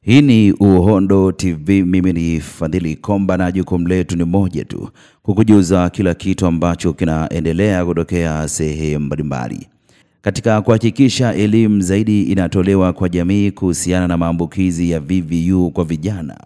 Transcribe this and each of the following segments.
Hii ni Uhondo TV, mimi ni Fadhili Komba na jukumu letu ni moja tu, kukujuza kila kitu ambacho kinaendelea kutokea sehemu mbalimbali. Katika kuhakikisha elimu zaidi inatolewa kwa jamii kuhusiana na maambukizi ya VVU kwa vijana,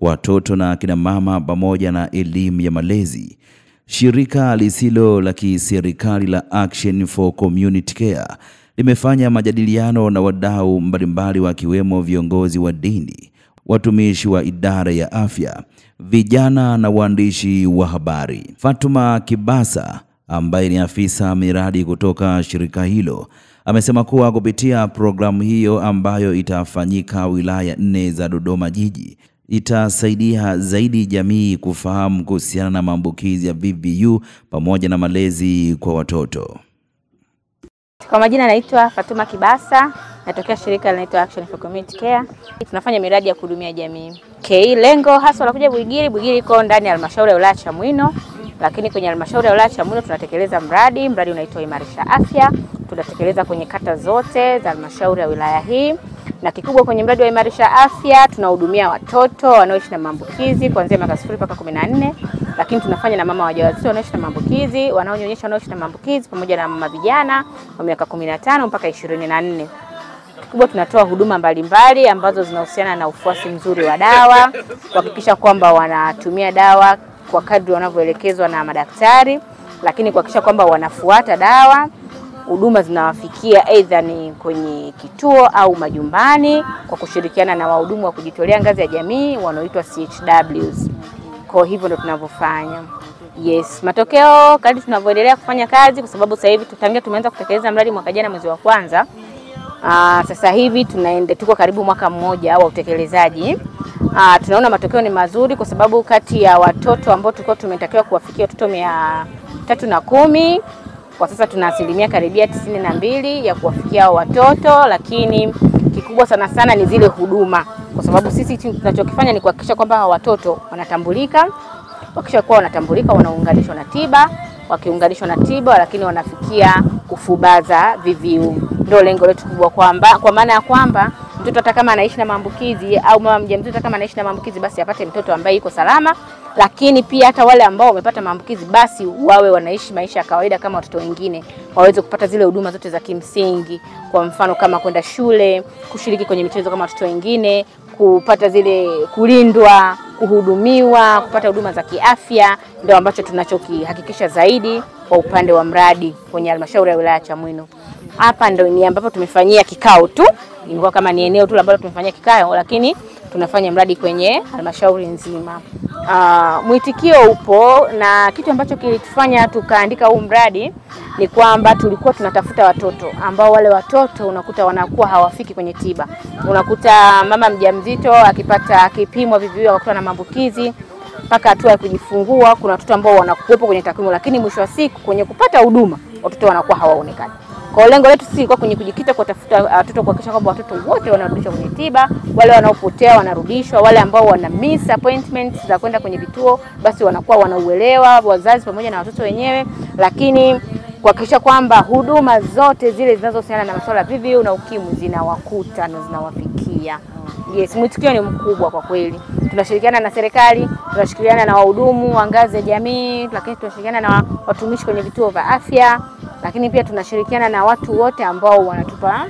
watoto na kina mama pamoja na elimu ya malezi, shirika lisilo la kiserikali la Action for Community Care limefanya majadiliano na wadau mbalimbali wakiwemo viongozi wa dini, watumishi wa idara ya afya, vijana na waandishi wa habari. Fatuma Kibasa ambaye ni afisa miradi kutoka shirika hilo amesema kuwa kupitia programu hiyo ambayo itafanyika wilaya 4 za Dodoma jiji itasaidia zaidi jamii kufahamu kuhusiana na maambukizi ya VVU pamoja na malezi kwa watoto. Kwa majina naitwa Fatuma Kibasa, natokea shirika linaloitwa Action for Community Care. Tunafanya miradi ya kuhudumia jamii. Lengo hasa la kuja Buigiri iko ndani ya halmashauri ya wilaya Chamwino, lakini kwenye halmashauri ya wilaya Chamwino tunatekeleza mradi unaitwa Imarisha Afya. Tunatekeleza kwenye kata zote za halmashauri ya wilaya hii. Na kikubwa kwenye mradi wa Imarisha Afya tunahudumia watoto wanaoishi na maambukizi kuanzia miaka 0 mpaka 14, lakini tunafanya na mama wajawazito wanaoishi na maambukizi, wanaonyonyesha wanaoishi na maambukizi pamoja na mama vijana wa miaka 15 mpaka 24. Kikubwa tunatoa huduma mbalimbali ambazo zinahusiana na ufuasi mzuri wa dawa, kuhakikisha kwamba wanatumia dawa kwa kadri wanavyoelekezwa na madaktari, lakini kuhakikisha kwamba wanafuata dawa. Huduma zinawafikia aidha ni kwenye kituo au majumbani kwa kushirikiana na wahudumu wa kujitolea ngazi ya jamii wanaoitwa CHWs. Kwa hivyo ndio tunavyofanya. Matokeo kadri tunavyoendelea kufanya kazi, kwa sababu sasa hivi tumeanza kutekeleza mradi mwaka jana mwezi wa kwanza. Sasa hivi tuko karibu mwaka mmoja wa utekelezaji. Tunaona matokeo ni mazuri, kwa sababu kati ya watoto ambao tulikuwa tumetakiwa kuwafikia watoto 310, kwa sasa tuna asilimia karibia 92 ya kuwafikia watoto. Lakini kikubwa sana ni zile huduma, kwa sababu sisi tunachokifanya ni kuhakikisha kwamba watoto wanatambulika. Wakisha kuwa wanatambulika, wanaunganishwa na tiba, wakiunganishwa na tiba lakini wanafikia kufubaza VVU. Ndio lengo letu kubwa, kwa maana ya kwamba mtoto hata kama anaishi na maambukizi au mama mjamzito kama anaishi na maambukizi, basi apate mtoto ambaye yuko salama. Lakini pia hata wale ambao wamepata maambukizi, basi wawe wanaishi maisha ya kawaida kama watoto wengine, waweze kupata zile huduma zote za kimsingi, kwa mfano kama kwenda shule, kushiriki kwenye michezo kama watoto wengine, kupata zile kulindwa, kuhudumiwa, kupata huduma za kiafya. Ndio ambacho tunachokihakikisha zaidi kwa upande wa mradi kwenye halmashauri ya wilaya Chamwino. Hapa ndio ni ambapo tumefanyia kikao tu, ilikuwa kama ni eneo tu ambalo tumefanyia kikao, lakini tunafanya mradi kwenye halmashauri nzima. Mwitikio upo, na kitu ambacho kilitufanya tukaandika huu mradi ni kwamba tulikuwa tunatafuta watoto ambao wale watoto unakuta wanakuwa hawafiki kwenye tiba. Unakuta mama mjamzito akipimwa VVU akakuta na maambukizi mpaka hatua ya kujifungua, kuna watoto ambao wanakuwepo kwenye takwimu, lakini mwisho wa siku kwenye kupata huduma watoto wanakuwa hawaonekani. Kwa lengo letu sisi kwa kwenye kujikita kutafuta watoto, kuhakikisha kwamba watoto wote wanarudishwa kwenye tiba, wale wanaopotea wanarudishwa, wale ambao wana miss appointments za kwenda kwenye vituo basi wanakuwa wanauelewa, wazazi pamoja na watoto wenyewe, lakini kuhakikisha kwamba huduma zote zile zinazohusiana na masuala ya VVU na ukimwi zinawakuta na zinawafikia. Mwitikio ni mkubwa kwa kweli. Tunashirikiana na serikali, tunashirikiana na wahudumu wa ngazi ya jamii, lakini tunashirikiana na watumishi kwenye vituo vya afya, lakini pia tunashirikiana na watu wote ambao wanatupa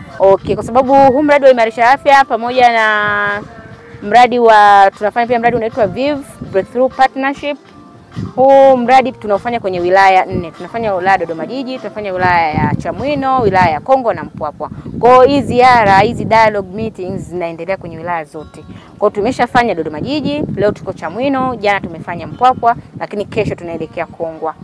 kwa sababu huu mradi wa Imarisha Afya pamoja na tunafanya pia mradi unaitwa VIV, Breakthrough Partnership. Huu mradi tunafanya kwenye wilaya 4. Tunafanya wilaya Dodoma jiji, tunafanya wilaya ya Chamwino, wilaya ya Kongo na Mpwapwa. Kwa hiyo hizi dialogue meetings zinaendelea kwenye wilaya zote. Kwa hiyo tumeshafanya Dodoma jiji, leo tuko Chamwino, jana tumefanya Mpwapwa, lakini kesho tunaelekea Kongwa.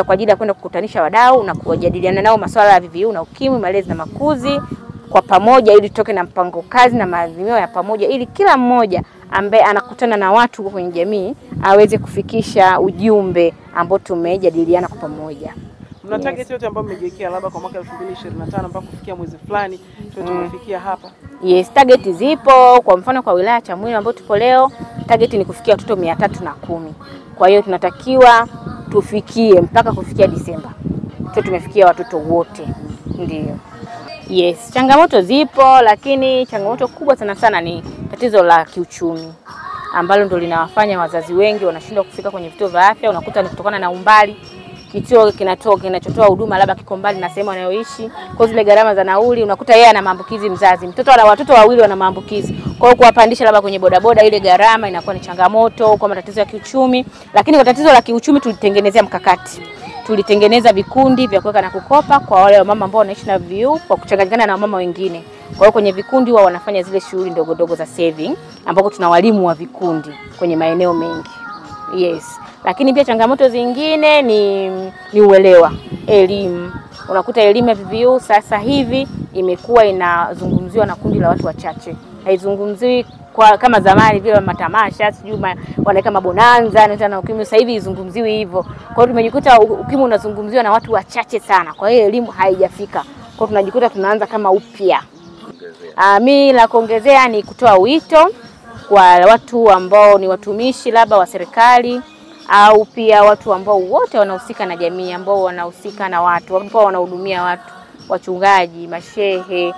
Kwa ajili ya kwenda kukutanisha wadau na kujadiliana nao masuala ya VVU na ukimwi, malezi na makuzi kwa pamoja, ili tutoke na mpango kazi na maazimio ya pamoja, ili kila mmoja ambaye anakutana na watu kwenye jamii aweze kufikisha ujumbe ambao tumejadiliana kwa pamoja. Mna target yote ambayo mmejiwekea labda kwa mwaka 2025 mpaka kufikia mwezi fulani tumefikia hapa? Target zipo. Kwa mfano kwa wilaya Chamwino ambapo tupo leo, target ni kufikia watoto 310. Kwa hiyo tunatakiwa tufikie mpaka kufikia Disemba tumefikia watoto wote. Ndio. Changamoto zipo, lakini changamoto kubwa sana ni tatizo la kiuchumi ambalo ndo linawafanya wazazi wengi wanashindwa kufika kwenye vituo vya afya. Unakuta ni kutokana na umbali, kituo kinachotoa huduma labda kiko mbali na sehemu anayoishi, kwa zile gharama za nauli. Unakuta yeye ana maambukizi mzazi, mtoto ana watoto wawili wana maambukizi, kwa hiyo kuwapandisha labda kwenye bodaboda, ile gharama inakuwa ni changamoto kwa matatizo ya kiuchumi. Lakini kwa tatizo la kiuchumi tulitengenezea mkakati, tulitengeneza vikundi vya kuweka na kukopa kwa wale wamama ambao wanaishi na VVU kwa kuchanganyikana na wamama wengine. Kwa hiyo kwenye vikundi wao wanafanya zile shughuli ndogo ndogo za saving, ambako tuna walimu wa vikundi kwenye maeneo mengi. Yes. Lakini pia changamoto zingine ni uelewa, elimu. Unakuta elimu ya VVU sasa hivi imekuwa inazungumziwa na kundi la watu wachache. Haizungumziwi kwa kama zamani vile matamasha, sijui wanaweka mabonanza na ukimwi, sasa hivi izungumziwi hivyo. Kwa hiyo tumejikuta ukimwi unazungumziwa na watu wachache sana. Kwa hiyo elimu haijafika. Kwa hiyo tunajikuta tunaanza kama upya. Mimi la kuongezea ni kutoa wito kwa watu ambao ni watumishi labda wa serikali au pia watu ambao wote wanahusika na jamii, ambao wanahusika na watu, ambao wanahudumia watu, wachungaji, mashehe,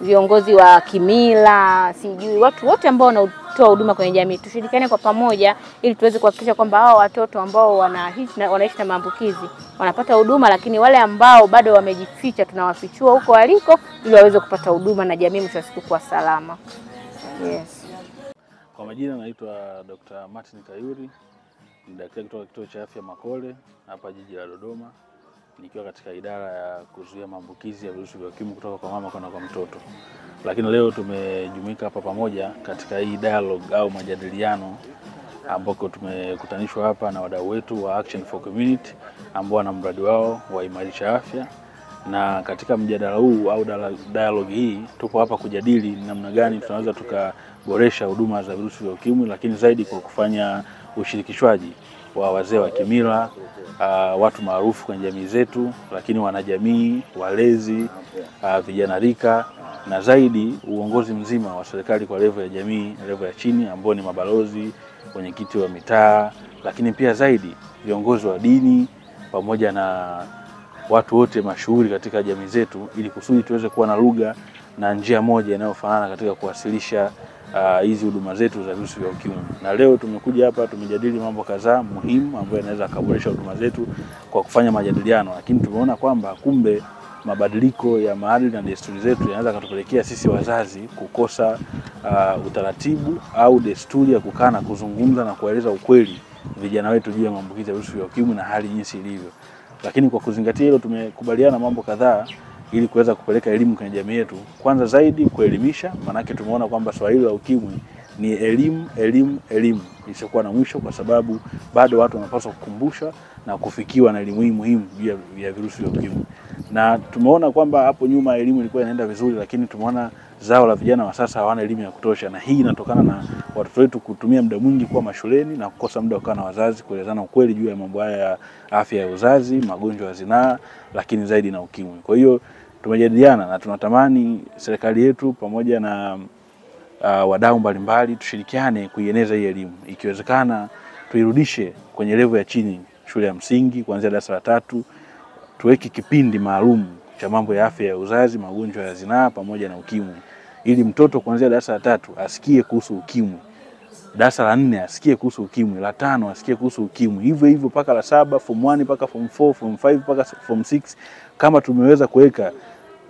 viongozi wa kimila, sijui watu wote ambao wanatoa huduma kwenye jamii. Tushirikiane kwa pamoja ili tuweze kuhakikisha kwamba hao watoto ambao wanaishi na maambukizi wanapata huduma, lakini wale ambao bado wamejificha tunawafichua huko waliko ili waweze kupata huduma na jamii mwisho wa siku kwa salama. Yes. Kwa majina naitwa Dr. Martin Kayuri, ni daktari kutoka kituo cha afya Makole hapa jiji la Dodoma, nikiwa katika idara ya kuzuia maambukizi ya virusi vya ukimwi kutoka kwa mama kwenda kwa mtoto. Lakini leo tumejumuika hapa pamoja katika hii dialogue au majadiliano ambako tumekutanishwa hapa na wadau wetu wa Action for Community ambao wana mradi wao wa Imarisha Afya. Na katika mjadala huu au dialogue hii tupo hapa kujadili namna gani tunaweza tukaboresha huduma za virusi vya ukimwi, lakini zaidi kwa kufanya ushirikishwaji wa wazee wa kimila, watu maarufu kwenye jamii zetu, lakini wanajamii, walezi, vijana rika, na zaidi uongozi mzima wa serikali kwa level ya jamii, level ya chini ambao ni mabalozi, wenyekiti wa mitaa, lakini pia zaidi viongozi wa dini pamoja na watu wote mashuhuri katika jamii zetu, ili kusudi tuweze kuwa na lugha na njia moja inayofanana katika kuwasilisha hizi huduma zetu za virusi vya ukimwi. Na leo tumekuja hapa tumejadili mambo kadhaa muhimu ambayo yanaweza kuboresha huduma zetu kwa kufanya majadiliano, lakini tumeona kwamba kumbe mabadiliko ya maadili na desturi zetu yanaweza kutupelekea sisi wazazi kukosa utaratibu au desturi ya kukaa na kuzungumza na kueleza ukweli vijana wetu juu ya maambukizi ya virusi vya ukimwi na hali jinsi ilivyo. Lakini kwa kuzingatia hilo tumekubaliana mambo kadhaa ili kuweza kupeleka elimu kwenye jamii yetu. Kwanza zaidi kuelimisha, maana tumeona kwamba swala hili la ukimwi ni elimu isiyokuwa na mwisho, kwa sababu bado watu wanapaswa kukumbushwa na kufikiwa na elimu hii muhimu ya virusi vya ukimwi. Na tumeona kwamba hapo nyuma elimu ilikuwa inaenda vizuri, lakini tumeona zao la vijana wa sasa hawana elimu ya kutosha, na hii inatokana na watoto wetu kutumia muda mwingi kwa mashuleni na kukosa muda wa kukaa na wazazi kuelezana ukweli juu ya mambo haya ya afya ya uzazi, magonjwa ya zinaa, lakini zaidi na ukimwi. Kwa hiyo tumejadiliana na tunatamani serikali yetu pamoja na wadau mbalimbali tushirikiane kuieneza hii elimu. Ikiwezekana tuirudishe kwenye level ya chini, shule ya msingi kuanzia darasa la 3, tuweke kipindi maalum cha mambo ya afya ya uzazi, magonjwa ya zinaa pamoja na ukimwi, ili mtoto kuanzia darasa la 3 asikie kuhusu ukimwi, darasa la 4 asikie kuhusu ukimwi, la 5 asikie kuhusu ukimwi, hivyo hivyo mpaka la 7, form 1 mpaka form 4, form 5 mpaka form 6. Kama tumeweza kuweka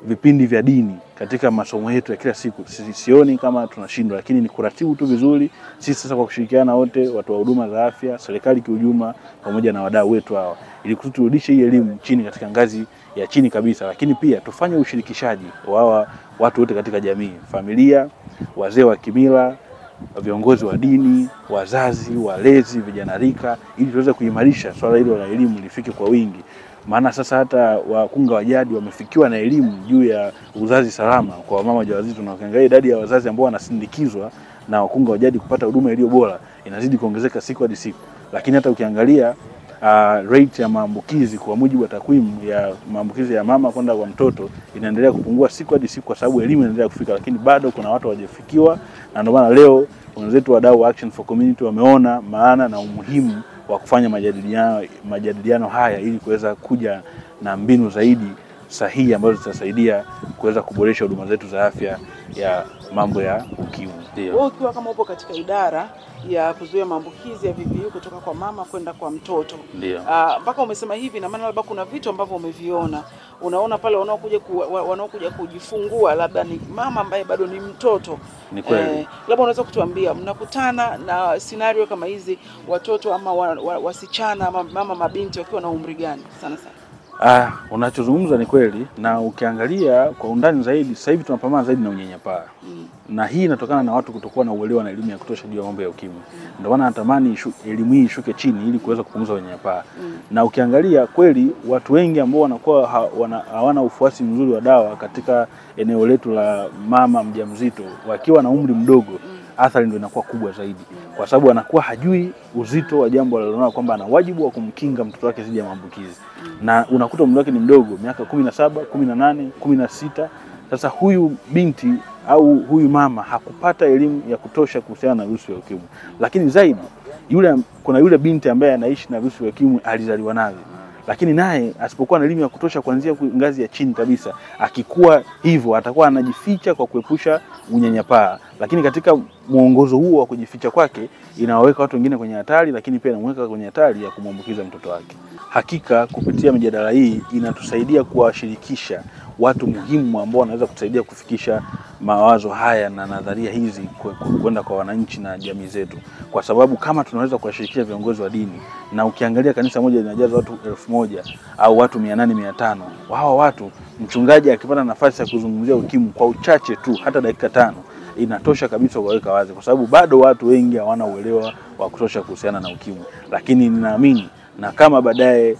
vipindi vya dini katika masomo yetu ya kila siku, sioni kama tunashindwa, lakini ni kuratibu tu vizuri. Sisi sasa kwa kushirikiana wote, watu wa huduma za afya, serikali kiujumla pamoja na wadau wetu hawa, ili kuturudisha hii elimu chini katika ngazi ya chini kabisa, lakini pia tufanye ushirikishaji wa watu wote katika jamii, familia, wazee wa kimila, viongozi wa dini, wazazi, walezi, vijana rika, ili tuweze kuimarisha swala hilo la elimu lifike kwa wingi. Maana sasa hata wakunga wa jadi wamefikiwa na elimu juu ya uzazi salama kwa wamama wajawazito, na ukiangalia idadi ya wazazi ambao wanasindikizwa na wakunga wa jadi kupata huduma iliyo bora inazidi kuongezeka siku hadi siku. Lakini hata ukiangalia rate ya maambukizi kwa mujibu wa takwimu ya maambukizi ya mama kwenda kwa mtoto inaendelea kupungua siku hadi siku, kwa sababu elimu inaendelea kufika, lakini bado kuna watu hawajafikiwa. Na ndio maana leo wenzetu wadau wa Action for Community wameona maana na umuhimu wa kufanya majadiliano haya ili kuweza kuja na mbinu zaidi sahihi ambazo zitasaidia kuweza kuboresha huduma zetu za afya ya mambo ya ukimwi. Ndio. Wewe ukiwa kama upo katika idara ya kuzuia maambukizi ya VVU kutoka kwa mama kwenda kwa mtoto. Ndio. Mpaka umesema hivi na maana labda kuna vitu ambavyo umeviona. Unaona pale wanaokuja kujifungua labda ni mama ambaye bado ni mtoto. Ni kweli. Labda unaweza kutuambia mnakutana na scenario kama hizi watoto ama wasichana ama mama mabinti wakiwa na umri gani sana sana? Unachozungumza ni kweli, na ukiangalia kwa undani zaidi sasa hivi tunapambana zaidi na unyanyapaa. Na hii inatokana na watu kutokuwa na uelewa na elimu ya kutosha juu ya mambo ya ukimwi. Ndio maana natamani elimu hii ishuke chini ili kuweza kupunguza unyanyapaa. Na ukiangalia kweli watu wengi ambao wanakuwa hawana ufuasi mzuri wa dawa katika eneo letu la mama mjamzito wakiwa na umri mdogo, athari ndio inakuwa kubwa zaidi, kwa sababu anakuwa hajui uzito wa jambo alilonayo kwamba ana wajibu wa kumkinga mtoto wake dhidi ya maambukizi. Na unakuta umri wake ni mdogo, miaka 17, 18, 16. Sasa huyu binti au huyu mama hakupata elimu ya kutosha kuhusiana na virusi vya ukimwi. Lakini zaidi kuna yule binti ambaye anaishi na virusi vya ukimwi, alizaliwa navyo. Lakini naye asipokuwa na elimu ya kutosha kuanzia ngazi ya chini kabisa, akikuwa hivyo atakuwa anajificha kwa kuepusha unyanyapaa. Lakini katika muongozo huo wa kujificha kwake inawaweka watu wengine kwenye hatari, lakini pia inamweka kwenye hatari ya kumwambukiza mtoto wake. Hakika kupitia mijadala hii inatusaidia kuwashirikisha watu muhimu ambao wanaweza kusaidia kufikisha mawazo haya na nadharia hizi kwenda kwa wananchi na jamii zetu. Kwa sababu kama tunaweza kuwashirikisha viongozi wa dini, na ukiangalia kanisa moja linajaza watu 1000 au watu 800 500, hawa watu mchungaji akipata nafasi ya kuzungumzia ukimwi kwa uchache tu, hata dakika 5, inatosha kabisa kuweka wazi, kwa sababu bado watu wengi hawana uelewa wa kutosha kuhusiana na ukimwi. Lakini ninaamini na kama baadaye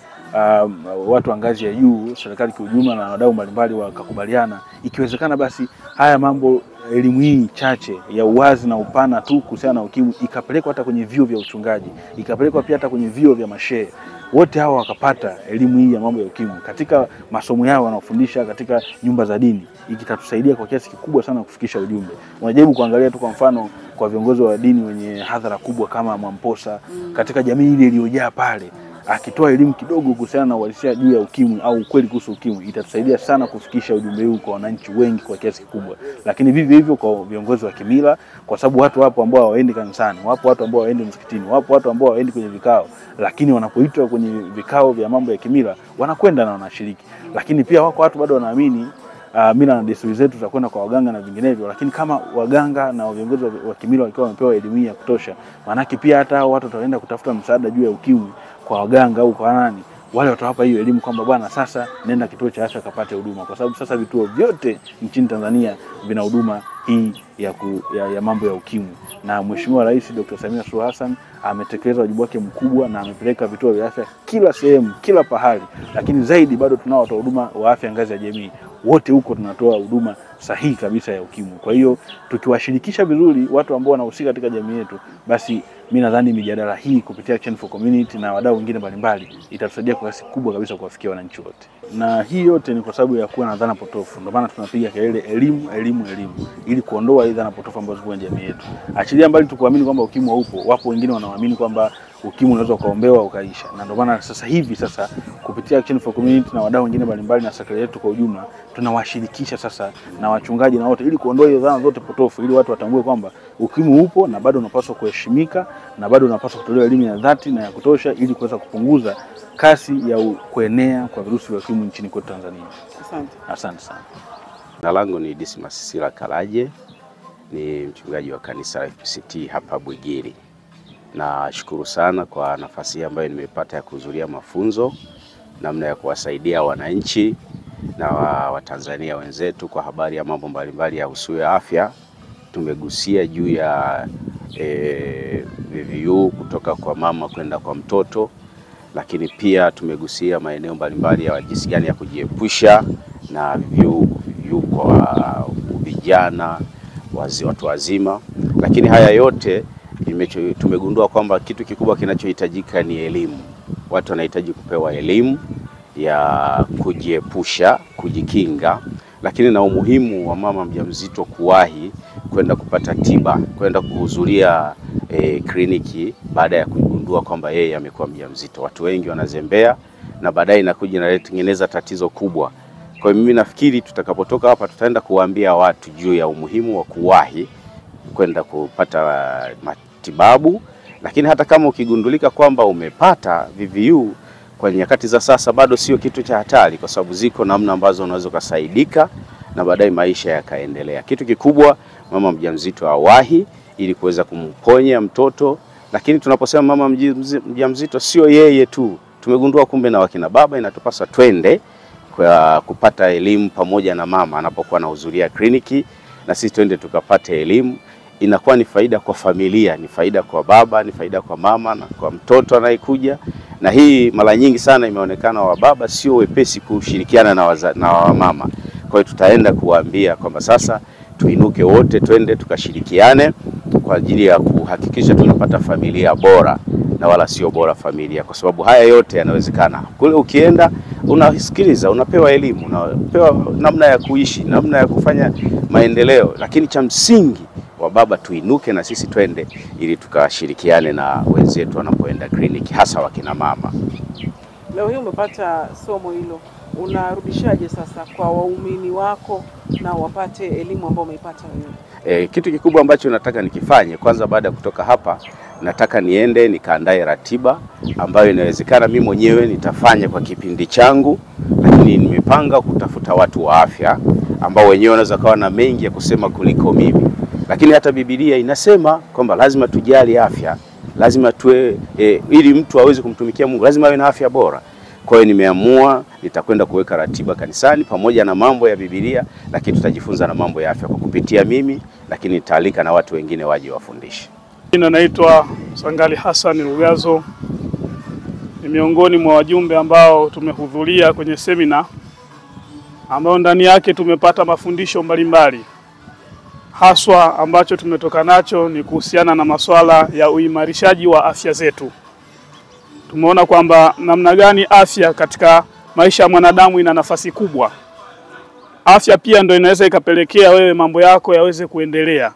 watu wa ngazi ya juu, serikali kwa ujumla na wadau mbalimbali wakakubaliana, ikiwezekana basi haya mambo, elimu hii chache ya uwazi na upana tu kuhusiana na ukimwi ikapelekwa hata kwenye vyuo vya uchungaji, ikapelekwa pia hata kwenye vyuo vya mashehe, wote hao wakapata elimu hii ya mambo ya ukimwi katika masomo yao wanaofundisha katika nyumba za dini, ikitatusaidia kwa kiasi kikubwa sana kufikisha ujumbe. Unajaribu kuangalia tu kwa mfano kwa viongozi wa dini wenye hadhara kubwa kama Mwamposa katika jamii ile iliyojaa pale, akitoa elimu kidogo kuhusiana na uhalisia juu ya ukimwi au ukweli kuhusu ukimwi, itatusaidia sana kufikisha ujumbe huu kwa wananchi wengi kwa kiasi kikubwa. Lakini vivyo hivyo kwa viongozi wa kimila, kwa sababu watu wapo ambao hawaendi kanisani, wapo watu ambao hawaendi msikitini, wapo watu ambao hawaendi kwenye vikao, lakini wanapoitwa kwenye vikao vya mambo ya kimila wanakwenda na wanashiriki. Lakini pia wako watu bado wanaamini mila na desturi zetu za kwenda kwa waganga na vinginevyo, lakini kama waganga na viongozi wa kimila wakiwa wamepewa elimu ya kutosha, maana pia hata hao watu wataenda kutafuta msaada juu ya ukimwi kwa waganga au kwa nani, wale watawapa hiyo elimu kwamba bwana, sasa nenda kituo cha afya kapate huduma, kwa sababu sasa vituo vyote nchini Tanzania vina huduma hii ya mambo ya ukimwi. Na Mheshimiwa Rais Dr. Samia Suluhu Hassan ametekeleza wajibu wake mkubwa na amepeleka vituo vya afya kila sehemu, kila pahali. Lakini zaidi bado tunao watoa huduma wa afya ngazi ya jamii, wote huko tunatoa huduma sahihi kabisa ya ukimwi. Kwa hiyo tukiwashirikisha vizuri watu ambao wanahusika katika jamii yetu, basi mimi nadhani mijadala hii kupitia Action for Community na wadau wengine mbalimbali itatusaidia kwa kiasi kubwa kabisa kuwafikia wananchi wote. Na hii yote ni kwa sababu ya kuwa na dhana potofu. Ndio maana tunapiga kelele elimu, elimu, elimu, ili kuondoa hii dhana potofu ambazo zipo kwenye jamii yetu. Achilia mbali tukuamini kwamba ukimwi haupo, wapo wengine wanaamini kwamba ukimwi unaweza kuombewa ukaisha. Na ndio maana sasa hivi kupitia Action for Community na wadau wengine mbalimbali na serikali yetu kwa ujumla tunawashirikisha sasa na wachungaji na wote, ili kuondoa hizo dhana zote potofu, ili watu watambue kwamba ukimwi upo na bado unapaswa kuheshimika na bado unapaswa kutolewa elimu ya dhati na ya kutosha, ili kuweza kupunguza kasi ya kuenea kwa virusi vya ukimwi nchini kwetu Tanzania. Asante sana. Jina langu ni Dismas Sila Kalaje, ni mchungaji wa kanisa la FPCT hapa Bwigiri. Nashukuru sana kwa nafasi ambayo nimepata ya kuhudhuria mafunzo namna ya kuwasaidia wananchi na Watanzania wenzetu kwa habari ya mambo mbalimbali ya usuyo ya afya. Tumegusia juu ya VVU kutoka kwa mama kwenda kwa mtoto, lakini pia tumegusia maeneo mbalimbali ya jinsi gani ya kujiepusha na VVU kwa vijana, watu wazima. Lakini haya yote tumegundua kwamba kitu kikubwa kinachohitajika ni elimu. Watu wanahitaji kupewa elimu ya kujiepusha, kujikinga, lakini na umuhimu wa mama mjamzito kuwahi kwenda kupata tiba, kwenda kuhudhuria kliniki baada ya kugundua kwamba yeye amekuwa mjamzito. Watu wengi wanazembea na baadaye inakuja inatengeneza tatizo kubwa Kwa hiyo mimi nafikiri tutakapotoka hapa tutaenda kuwaambia watu juu ya umuhimu wa kuwahi kwenda kupata matibabu, lakini hata kama ukigundulika kwamba umepata VVU kwa nyakati za sasa bado sio kitu cha hatari, kwa sababu ziko namna ambazo unaweza kusaidika na baadaye maisha yakaendelea. Kitu kikubwa mama mjamzito awahi ili kuweza kumponya mtoto, lakini tunaposema mama mjamzito sio yeye tu. Tumegundua kumbe na wakina baba inatupasa twende kwa kupata elimu pamoja na mama anapokuwa anahudhuria kliniki, na sisi twende tukapate elimu. Inakuwa ni faida kwa familia, ni faida kwa baba, ni faida kwa mama na kwa mtoto anayekuja. Na hii mara nyingi sana imeonekana wa baba sio wepesi kushirikiana na mama. Kwa hiyo tutaenda kuwaambia kwamba sasa tuinuke wote twende tukashirikiane kwa ajili ya kuhakikisha tunapata familia bora na wala sio bora familia, kwa sababu haya yote yanawezekana. Kule ukienda unasikiliza, unapewa elimu, unapewa namna ya kuishi, namna ya kufanya maendeleo, lakini cha msingi wa baba tuinuke na sisi twende ili tukashirikiane na wenzetu wanapoenda kliniki, hasa wakina mama. Leo hii umepata somo hilo, unarudishaje sasa kwa waumini wako na wapate elimu ambayo umeipata wewe? Kitu kikubwa ambacho nataka nikifanye kwanza baada ya kutoka hapa, nataka niende nikaandae ratiba ambayo inawezekana mimi mwenyewe nitafanya kwa kipindi changu, lakini nimepanga kutafuta watu wa afya ambao wenyewe wanaweza kawa na mengi ya kusema kuliko mimi. Lakini hata Biblia inasema kwamba lazima tujali afya, lazima tuwe ili mtu aweze kumtumikia Mungu lazima awe na afya bora. Kwa hiyo nimeamua nitakwenda kuweka ratiba kanisani pamoja na mambo ya Biblia, lakini tutajifunza na mambo ya afya kwa kupitia mimi, lakini nitaalika na watu wengine waje wafundishe. Jina naitwa Sangali Hassan Rugazo. Ni miongoni mwa wajumbe ambao tumehudhuria kwenye semina ambao ndani yake tumepata mafundisho mbalimbali. Haswa ambacho tumetoka nacho ni kuhusiana na masuala ya uimarishaji wa afya zetu. Tumeona kwamba namna gani afya katika maisha ya mwanadamu ina nafasi kubwa. Afya pia ndio inaweza ikapelekea wewe mambo yako yaweze kuendelea.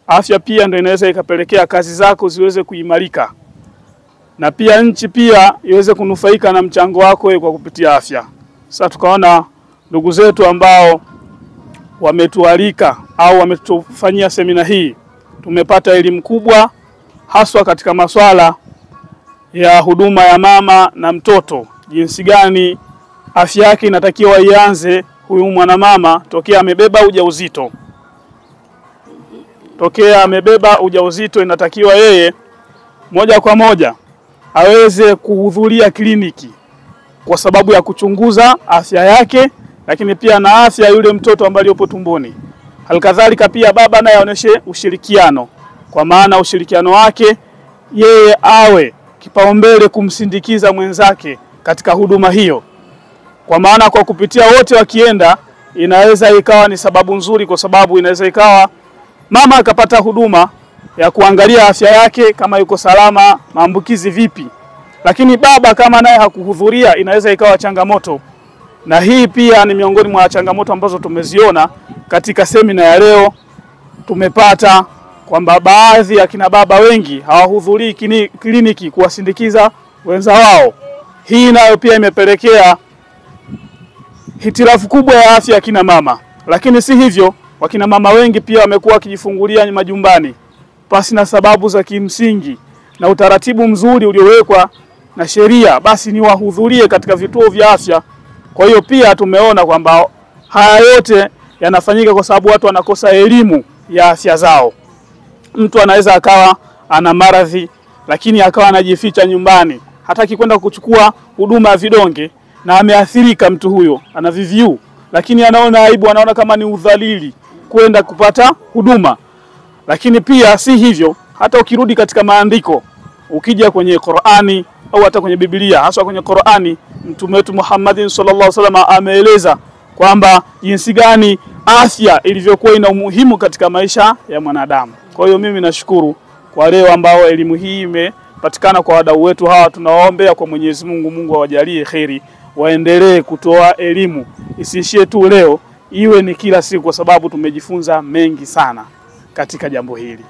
Afya pia ndio inaweza ikapelekea kazi zako ziweze kuimarika. Na pia nchi pia iweze kunufaika na mchango wako wewe kwa kupitia afya. Sasa tukaona ndugu zetu ambao wametualika au wametufanyia semina hii, tumepata elimu kubwa haswa katika masuala ya huduma ya mama na mtoto. Jinsi gani afya yake inatakiwa ianze huyu mwanamama tokea amebeba ujauzito. Tokea amebeba ujauzito inatakiwa yeye moja kwa moja aweze kuhudhuria kliniki kwa sababu ya kuchunguza afya yake, lakini pia na afya yule mtoto ambaye yupo tumboni. Halikadhalika pia baba naye aoneshe ushirikiano, kwa maana ushirikiano wake yeye awe kipaumbele kumsindikiza mwenzake katika huduma hiyo. Kwa maana kwa kupitia wote wakienda inaweza ikawa ni sababu nzuri, kwa sababu inaweza ikawa mama akapata huduma ya kuangalia afya yake kama yuko salama, maambukizi vipi. Lakini baba kama naye hakuhudhuria inaweza ikawa changamoto. Na hii pia ni miongoni mwa changamoto ambazo tumeziona katika semina ya leo. Tumepata kwamba baadhi ya kina baba wengi hawahudhurii kliniki kuwasindikiza wenza wao. Hii nayo pia imepelekea hitilafu kubwa ya afya ya kina mama. Lakini si hivyo, wakina mama wengi pia wamekuwa wakijifungulia majumbani pasi na sababu za kimsingi, na utaratibu mzuri uliowekwa na sheria basi ni wahudhurie katika vituo vya afya. Kwa hiyo pia tumeona kwamba haya yote yanafanyika kwa sababu watu wanakosa elimu ya afya zao. Mtu anaweza akawa ana maradhi lakini akawa anajificha nyumbani, hataki kwenda kuchukua huduma ya vidonge, na ameathirika mtu huyo, ana VVU, lakini anaona aibu, anaona kama ni udhalili kwenda kupata huduma. Lakini pia si hivyo, hata ukirudi katika maandiko, ukija kwenye Qur'ani au hata kwenye Biblia, hasa kwenye Qur'ani, Mtume wetu Muhammadin sallallahu alaihi wasallam ameeleza kwamba jinsi gani afya ilivyokuwa ina umuhimu katika maisha ya mwanadamu. Kwa hiyo mimi nashukuru kwa leo ambao elimu hii imepatikana kwa wadau wetu hawa. Tunawaombea kwa Mwenyezi Mungu, Mungu awajalie kheri, waendelee kutoa elimu, isiishie tu leo, iwe ni kila siku, kwa sababu tumejifunza mengi sana katika jambo hili.